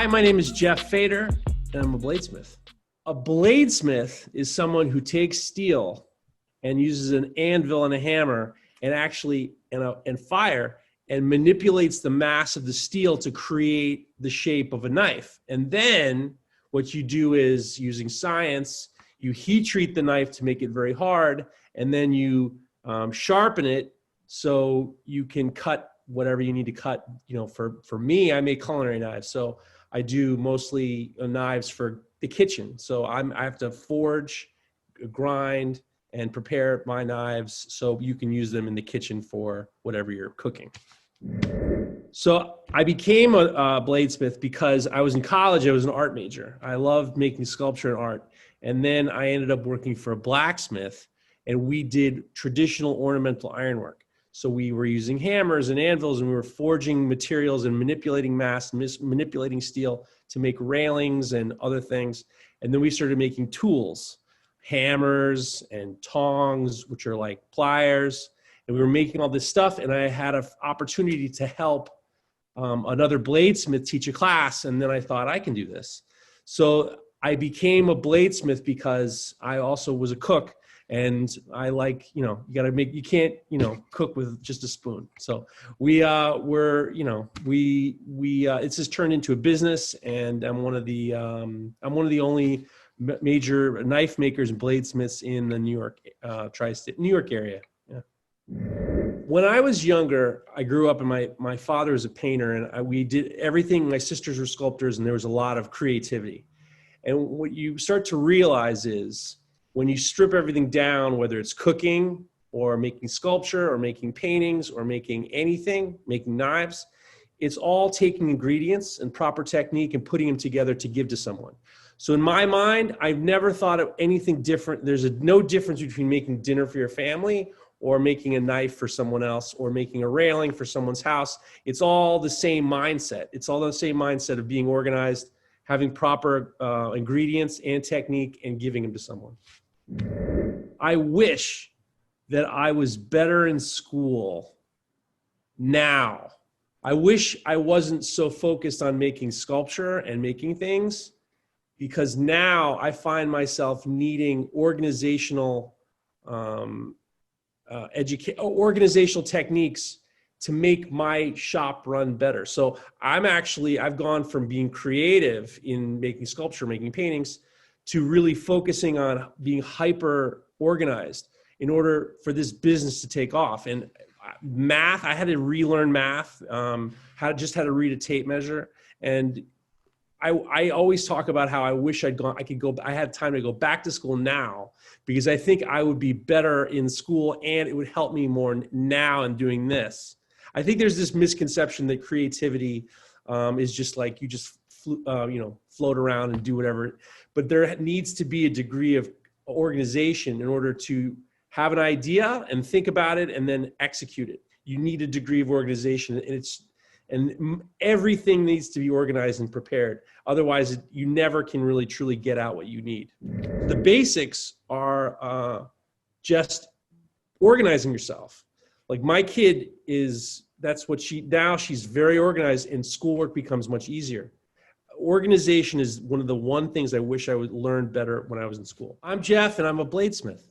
Hi, my name is Geoff Fader, and I'm a bladesmith. A bladesmith is someone who takes steel and uses an anvil and a hammer and fire and manipulates the mass of the steel to create the shape of a knife. And then what you do is, using science, you heat treat the knife to make it very hard, and then you sharpen it so you can cut whatever you need to cut. You know, for me, I make culinary knives, so I do mostly knives for the kitchen. So I have to forge, grind, and prepare my knives so you can use them in the kitchen for whatever you're cooking. So I became a bladesmith because I was in college. I was an art major. I loved making sculpture and art. And then I ended up working for a blacksmith, and we did traditional ornamental ironwork. So we were using hammers and anvils, and we were forging materials and manipulating mass, manipulating steel to make railings and other things. And then we started making tools, hammers and tongs, which are like pliers. And we were making all this stuff, and I had an opportunity to help another bladesmith teach a class. And then I thought, I can do this. So I became a bladesmith because I also was a cook. And I like, you can't, cook with just a spoon. So it's just turned into a business, and I'm one of the only major knife makers and bladesmiths in the New York, tri-state, New York area. Yeah. When I was younger, I grew up, and my father was a painter, and we did everything. My sisters were sculptors, and there was a lot of creativity. And what you start to realize is, when you strip everything down, whether it's cooking or making sculpture or making paintings or making anything, making knives, it's all taking ingredients and proper technique and putting them together to give to someone. So in my mind, I've never thought of anything different. There's no difference between making dinner for your family or making a knife for someone else or making a railing for someone's house. It's all the same mindset. It's all the same mindset of being organized, having proper ingredients and technique, and giving them to someone. I wish that I was better in school now. I wish I wasn't so focused on making sculpture and making things, because now I find myself needing organizational techniques to make my shop run better. So I've gone from being creative in making sculpture, making paintings, to really focusing on being hyper organized in order for this business to take off. And math, I had to relearn math, had to read a tape measure. And I always talk about how I wish I had time to go back to school now, because I think I would be better in school and it would help me more now in doing this. I think there's this misconception that creativity is just like you just float around and do whatever. But there needs to be a degree of organization in order to have an idea and think about it and then execute it. You need a degree of organization, and everything needs to be organized and prepared. Otherwise, you never can really truly get out what you need. The basics are just organizing yourself. Like my kid she's very organized, and schoolwork becomes much easier. Organization is one of the things I wish I would learn better when I was in school. I'm Geoff, and I'm a bladesmith.